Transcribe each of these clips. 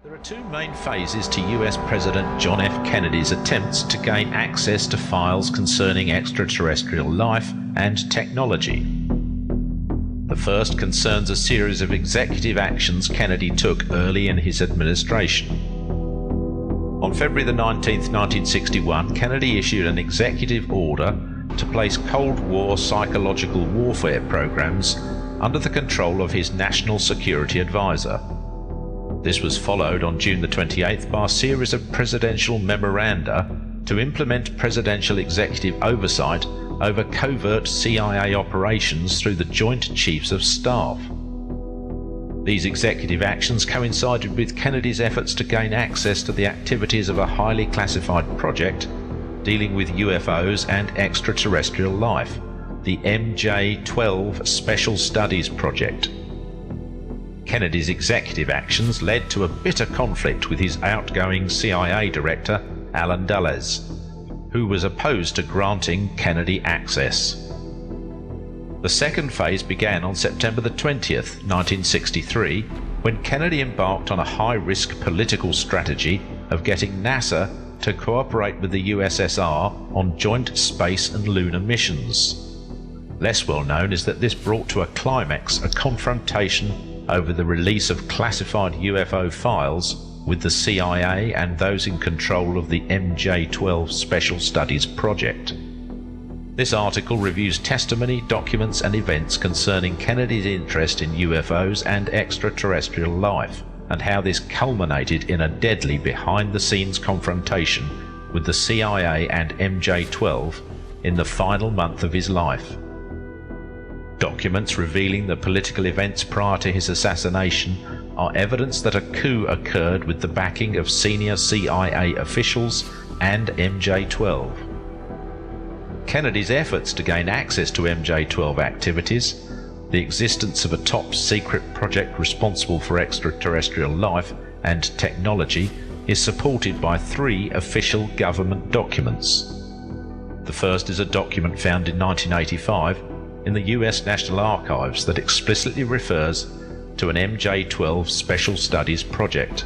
There are two main phases to US President John F. Kennedy's attempts to gain access to files concerning extraterrestrial life and technology. The first concerns a series of executive actions Kennedy took early in his administration. On February the 19th, 1961, Kennedy issued an executive order to place Cold War psychological warfare programs under the control of his National Security Advisor. This was followed on June the 28th by a series of presidential memoranda to implement presidential executive oversight over covert CIA operations through the Joint Chiefs of Staff. These executive actions coincided with Kennedy's efforts to gain access to the activities of a highly classified project dealing with UFOs and extraterrestrial life, the MJ-12 Special Studies Project. Kennedy's executive actions led to a bitter conflict with his outgoing CIA director, Alan Dulles, who was opposed to granting Kennedy access. The second phase began on September the 20th, 1963, when Kennedy embarked on a high-risk political strategy of getting NASA to cooperate with the USSR on joint space and lunar missions. Less well known is that this brought to a climax a confrontation over the release of classified UFO files with the CIA and those in control of the MJ-12 Special Studies Project. This article reviews testimony, documents and events concerning Kennedy's interest in UFOs and extraterrestrial life, and how this culminated in a deadly behind-the-scenes confrontation with the CIA and MJ-12 in the final month of his life. Documents revealing the political events prior to his assassination are evidence that a coup occurred with the backing of senior CIA officials and MJ-12. Kennedy's efforts to gain access to MJ-12 activities, the existence of a top-secret project responsible for extraterrestrial life and technology, is supported by three official government documents. The first is a document found in 1985 in the US National Archives that explicitly refers to an MJ-12 Special Studies project.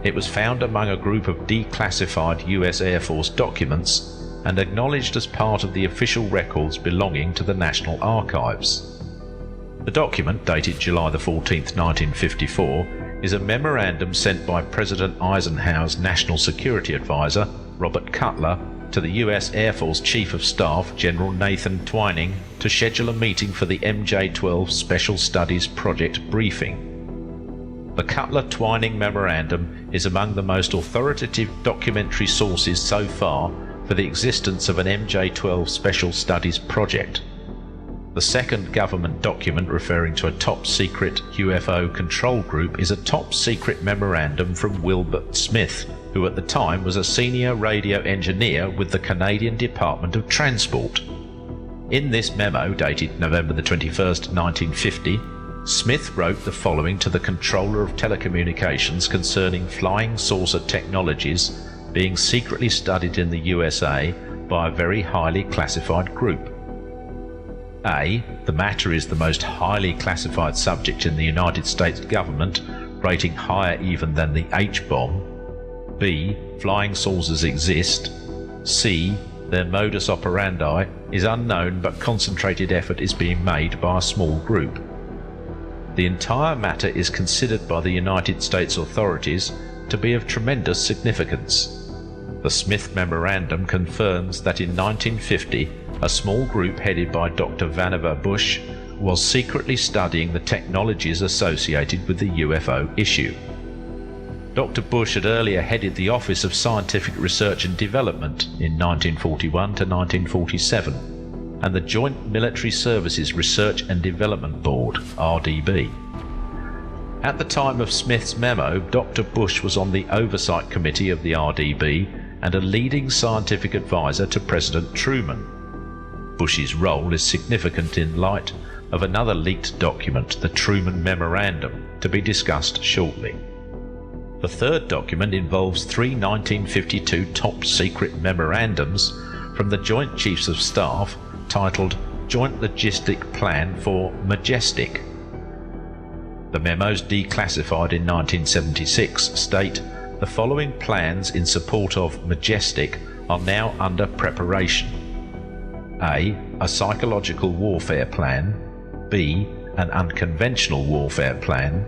It was found among a group of declassified US Air Force documents and acknowledged as part of the official records belonging to the National Archives. The document, dated July the 14th, 1954, is a memorandum sent by President Eisenhower's National Security Advisor, Robert Cutler, to the US Air Force Chief of Staff, General Nathan Twining, to schedule a meeting for the MJ-12 Special Studies Project briefing. The Cutler-Twining Memorandum is among the most authoritative documentary sources so far for the existence of an MJ-12 Special Studies Project. The second government document referring to a top-secret UFO control group is a top-secret memorandum from Wilbert Smith, who at the time was a senior radio engineer with the Canadian Department of Transport. In this memo, dated November the 21st, 1950, Smith wrote the following to the Controller of Telecommunications concerning flying saucer technologies being secretly studied in the USA by a very highly classified group. A. The matter is the most highly classified subject in the United States government, rating higher even than the H-bomb. B. Flying saucers exist. C. Their modus operandi is unknown, but concentrated effort is being made by a small group. The entire matter is considered by the United States authorities to be of tremendous significance. The Smith Memorandum confirms that in 1950 a small group headed by Dr. Vannevar Bush was secretly studying the technologies associated with the UFO issue. Dr. Bush had earlier headed the Office of Scientific Research and Development in 1941 to 1947 and the Joint Military Services Research and Development Board, RDB. At the time of Smith's memo, Dr. Bush was on the Oversight Committee of the RDB and a leading scientific advisor to President Truman. Bush's role is significant in light of another leaked document, the Truman Memorandum, to be discussed shortly. The third document involves three 1952 top-secret memorandums from the Joint Chiefs of Staff titled Joint Logistic Plan for Majestic. The memos declassified in 1976 state the following plans in support of Majestic are now under preparation. A psychological warfare plan. B, an unconventional warfare plan.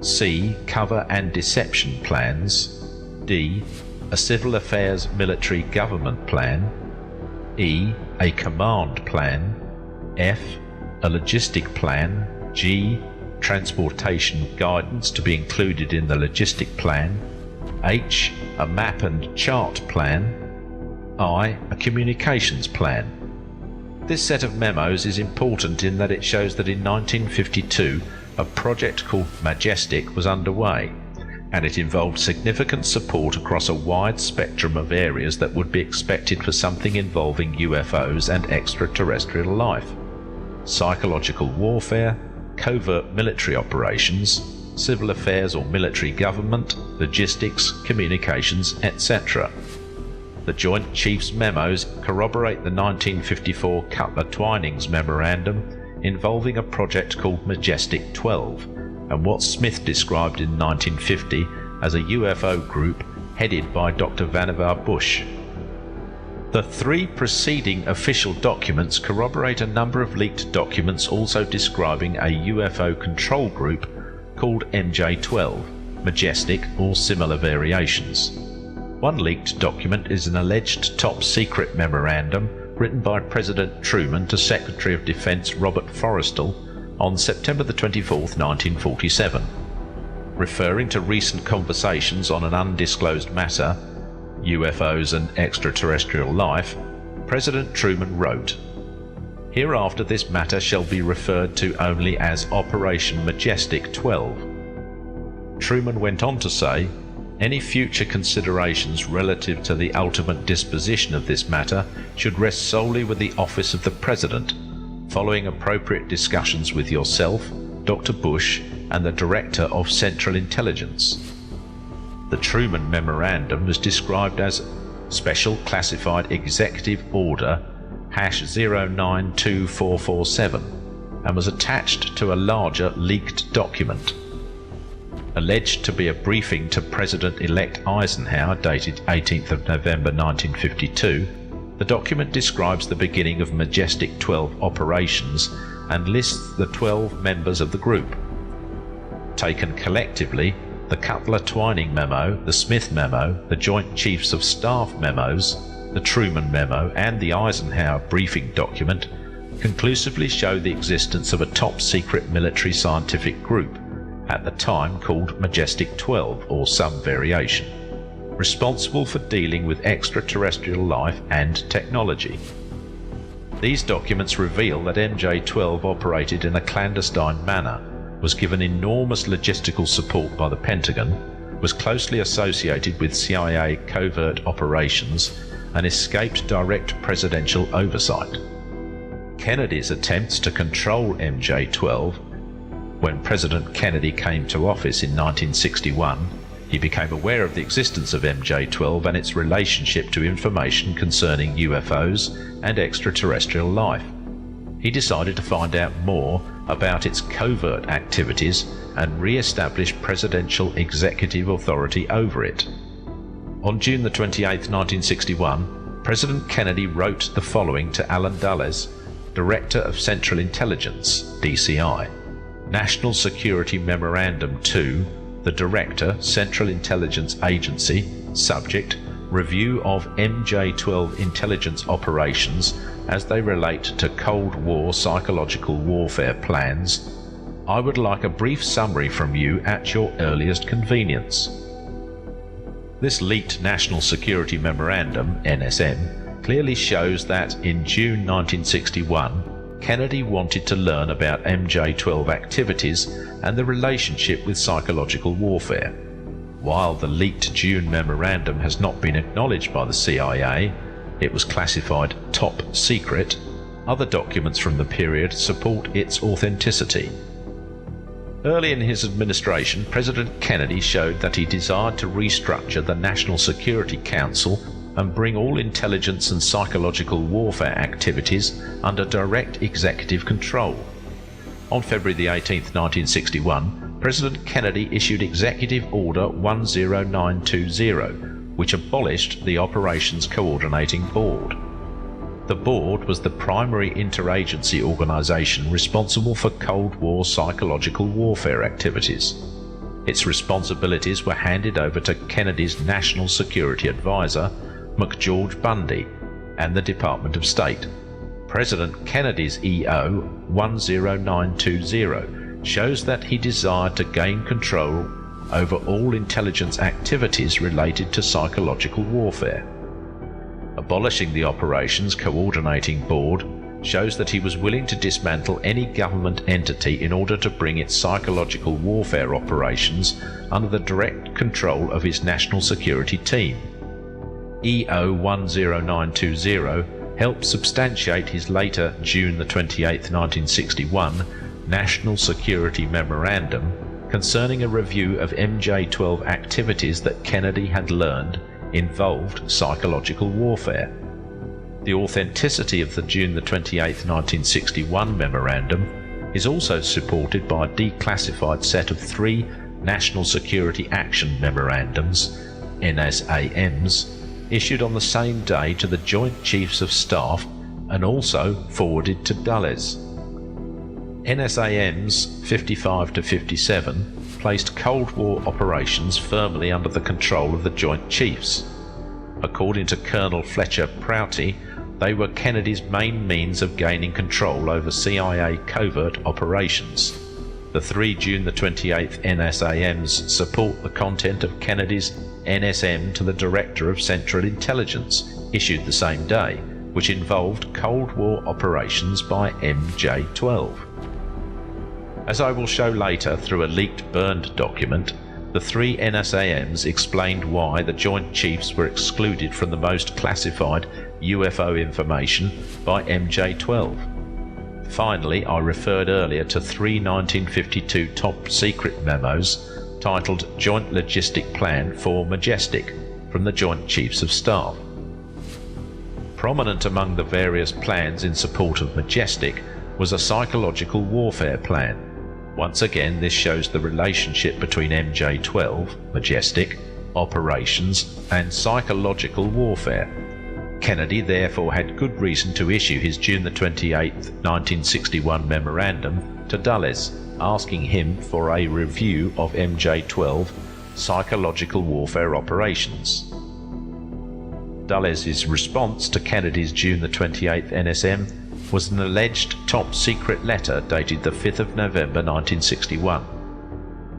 C, cover and deception plans. D, a civil affairs military government plan. E, a command plan. F, a logistic plan. G, transportation guidance to be included in the logistic plan. H, a map and chart plan. I, a communications plan. This set of memos is important in that it shows that in 1952 a project called Majestic was underway, and it involved significant support across a wide spectrum of areas that would be expected for something involving UFOs and extraterrestrial life: psychological warfare, covert military operations, civil affairs or military government, logistics, communications, etc. The Joint Chiefs memos corroborate the 1954 Cutler-Twinings memorandum involving a project called Majestic 12 and what Smith described in 1950 as a UFO group headed by Dr. Vannevar Bush. The three preceding official documents corroborate a number of leaked documents also describing a UFO control group called MJ-12, Majestic or similar variations. One leaked document is an alleged top-secret memorandum written by President Truman to Secretary of Defense Robert Forrestal on September 24, 1947. Referring to recent conversations on an undisclosed matter, UFOs and extraterrestrial life, President Truman wrote, "Hereafter this matter shall be referred to only as Operation Majestic 12. Truman went on to say, "Any future considerations relative to the ultimate disposition of this matter should rest solely with the office of the President, following appropriate discussions with yourself, Dr. Bush, and the Director of Central Intelligence." The Truman Memorandum was described as Special Classified Executive Order #092447 and was attached to a larger leaked document. Alleged to be a briefing to President-elect Eisenhower dated 18th of November 1952, the document describes the beginning of Majestic 12 operations and lists the 12 members of the group. Taken collectively, the Cutler-Twining memo, the Smith memo, the Joint Chiefs of Staff memos, the Truman memo, and the Eisenhower briefing document conclusively show the existence of a top-secret military scientific group, at the time called Majestic 12 or some variation, responsible for dealing with extraterrestrial life and technology. These documents reveal that MJ-12 operated in a clandestine manner, was given enormous logistical support by the Pentagon, was closely associated with CIA covert operations, and escaped direct presidential oversight. Kennedy's attempts to control MJ-12. When President Kennedy came to office in 1961, he became aware of the existence of MJ-12 and its relationship to information concerning UFOs and extraterrestrial life. He decided to find out more about its covert activities and re-establish presidential executive authority over it. On June 28, 1961, President Kennedy wrote the following to Alan Dulles, Director of Central Intelligence, DCI. National Security Memorandum 2, the Director, Central Intelligence Agency, subject, Review of MJ-12 intelligence operations as they relate to Cold War psychological warfare plans. I would like a brief summary from you at your earliest convenience. This leaked National Security Memorandum, NSM, clearly shows that in June 1961, Kennedy wanted to learn about MJ-12 activities and the relationship with psychological warfare. While the leaked June memorandum has not been acknowledged by the CIA, it was classified top secret, other documents from the period support its authenticity. Early in his administration, President Kennedy showed that he desired to restructure the National Security Council and bring all intelligence and psychological warfare activities under direct executive control. On February 18, 1961, President Kennedy issued Executive Order 10920, which abolished the Operations Coordinating Board. The board was the primary interagency organization responsible for Cold War psychological warfare activities. Its responsibilities were handed over to Kennedy's National Security Advisor, McGeorge Bundy, and the Department of State. President Kennedy's EO 10920 shows that he desired to gain control over all intelligence activities related to psychological warfare. Abolishing the Operations Coordinating Board shows that he was willing to dismantle any government entity in order to bring its psychological warfare operations under the direct control of his national security team. EO 10920 helped substantiate his later June 28, 1961 National Security Memorandum concerning a review of MJ-12 activities that Kennedy had learned involved psychological warfare. The authenticity of the June 28, 1961 memorandum is also supported by a declassified set of 3 National Security Action Memorandums, NSAMs, issued on the same day to the Joint Chiefs of Staff and also forwarded to Dulles. NSAMs 55 to 57 placed Cold War operations firmly under the control of the Joint Chiefs. According to Colonel Fletcher Prouty, they were Kennedy's main means of gaining control over CIA covert operations. The 3 June 28th NSAMs support the content of Kennedy's NSM to the Director of Central Intelligence, issued the same day, which involved Cold War operations by MJ-12. As I will show later through a leaked burned document, the 3 NSAMs explained why the Joint Chiefs were excluded from the most classified UFO information by MJ-12. Finally, I referred earlier to 3 1952 top-secret memos titled Joint Logistic Plan for Majestic from the Joint Chiefs of Staff. Prominent among the various plans in support of Majestic was a psychological warfare plan. Once again, this shows the relationship between MJ-12, Majestic, operations, and psychological warfare. Kennedy therefore had good reason to issue his June 28, 1961 memorandum to Dulles, asking him for a review of MJ-12 psychological warfare operations. Dulles' response to Kennedy's June 28 NSM was an alleged top-secret letter dated the 5th of November 1961.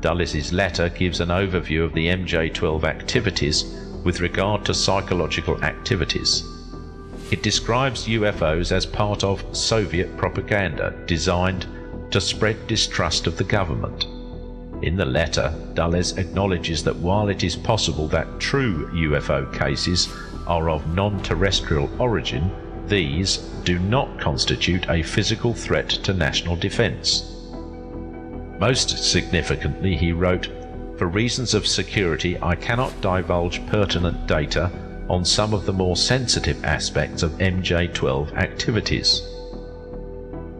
Dulles' letter gives an overview of the MJ-12 activities with regard to psychological activities. It describes UFOs as part of Soviet propaganda designed to spread distrust of the government. In the letter, Dulles acknowledges that while it is possible that true UFO cases are of non-terrestrial origin, these do not constitute a physical threat to national defense. Most significantly, he wrote, "For reasons of security, I cannot divulge pertinent data on some of the more sensitive aspects of MJ-12 activities."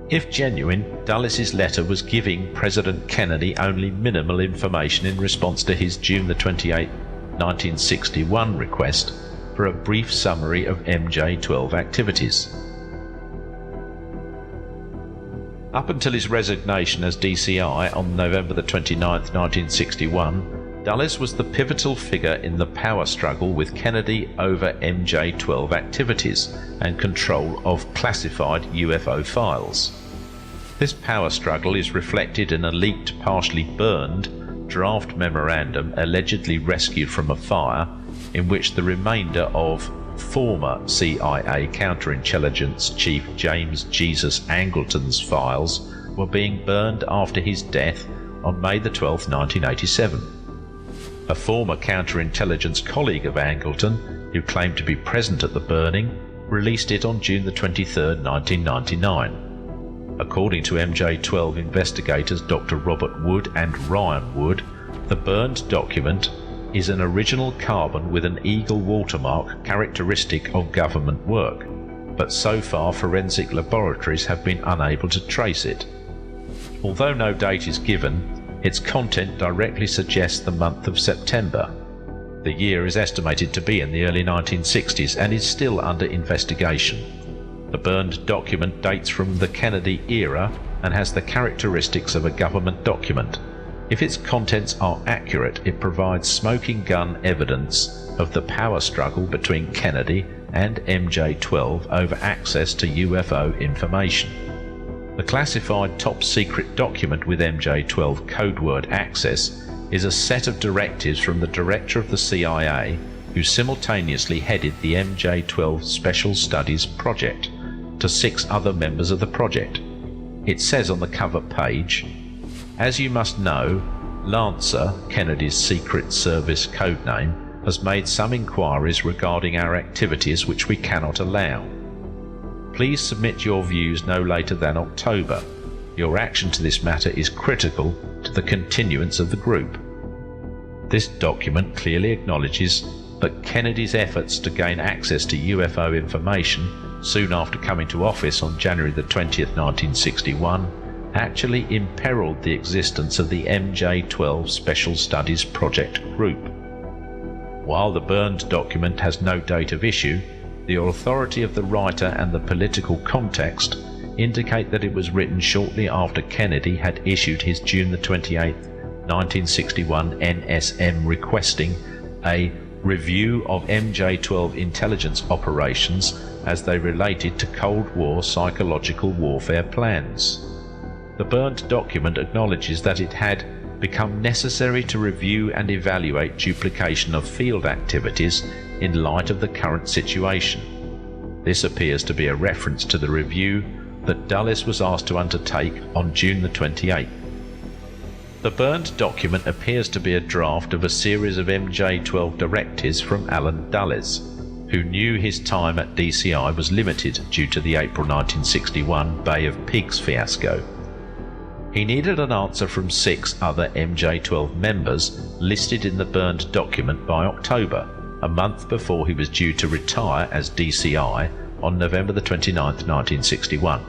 If genuine, Dulles' letter was giving President Kennedy only minimal information in response to his June 28, 1961 request for a brief summary of MJ-12 activities. Up until his resignation as DCI on November 29, 1961, Dulles was the pivotal figure in the power struggle with Kennedy over MJ-12 activities and control of classified UFO files. This power struggle is reflected in a leaked, partially burned, draft memorandum allegedly rescued from a fire, in which the remainder of former CIA counterintelligence chief James Jesus Angleton's files were being burned after his death on May 12, 1987. A former counterintelligence colleague of Angleton, who claimed to be present at the burning, released it on June 23, 1999. According to MJ-12 investigators Dr. Robert Wood and Ryan Wood, the burned document is an original carbon with an eagle watermark characteristic of government work, but so far forensic laboratories have been unable to trace it. Although no date is given, its content directly suggests the month of September. The year is estimated to be in the early 1960s and is still under investigation. The burned document dates from the Kennedy era and has the characteristics of a government document. If its contents are accurate, it provides smoking gun evidence of the power struggle between Kennedy and MJ-12 over access to UFO information. The classified top-secret document with MJ-12 codeword access is a set of directives from the director of the CIA, who simultaneously headed the MJ-12 Special Studies Project, to 6 other members of the project. It says on the cover page, "As you must know, Lancer, Kennedy's Secret Service codename, has made some inquiries regarding our activities which we cannot allow. Please submit your views no later than October. Your action to this matter is critical to the continuance of the group." This document clearly acknowledges that Kennedy's efforts to gain access to UFO information soon after coming to office on January the 20th, 1961, actually imperiled the existence of the MJ-12 Special Studies Project Group. While the burned document has no date of issue, the authority of the writer and the political context indicate that it was written shortly after Kennedy had issued his June the 28th, 1961 NSM requesting a review of MJ-12 intelligence operations as they related to Cold War psychological warfare plans. The burned document acknowledges that it had become necessary to review and evaluate duplication of field activities in light of the current situation. This appears to be a reference to the review that Dulles was asked to undertake on June the 28th. The burned document appears to be a draft of a series of MJ-12 directives from Alan Dulles, who knew his time at DCI was limited due to the April 1961 Bay of Pigs fiasco. He needed an answer from 6 other MJ-12 members listed in the burned document by October, a month before he was due to retire as DCI on November the 29th, 1961.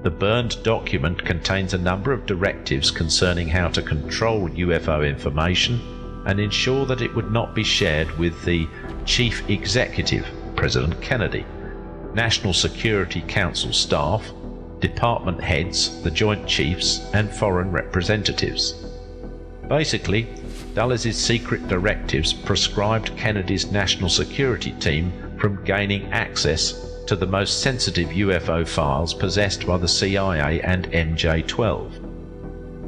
The burned document contains a number of directives concerning how to control UFO information and ensure that it would not be shared with the Chief Executive, President Kennedy, National Security Council staff, department heads, the Joint Chiefs, and foreign representatives. Basically, Dulles' secret directives prescribed Kennedy's national security team from gaining access to the most sensitive UFO files possessed by the CIA and MJ-12.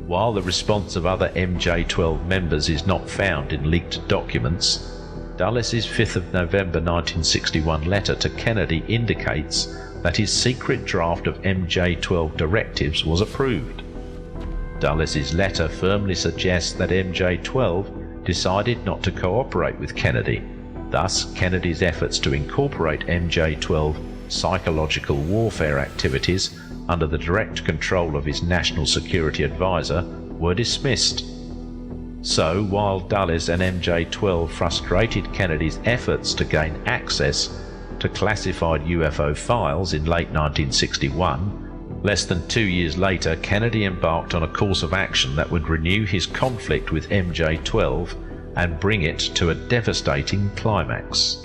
While the response of other MJ-12 members is not found in leaked documents, Dulles' 5th of November 1961 letter to Kennedy indicates that his secret draft of MJ-12 directives was approved. Dulles' letter firmly suggests that MJ-12 decided not to cooperate with Kennedy. Thus, Kennedy's efforts to incorporate MJ-12 psychological warfare activities under the direct control of his national security advisor were dismissed. So, while Dulles and MJ-12 frustrated Kennedy's efforts to gain access to classified UFO files in late 1961, less than 2 years later, Kennedy embarked on a course of action that would renew his conflict with MJ-12 and bring it to a devastating climax.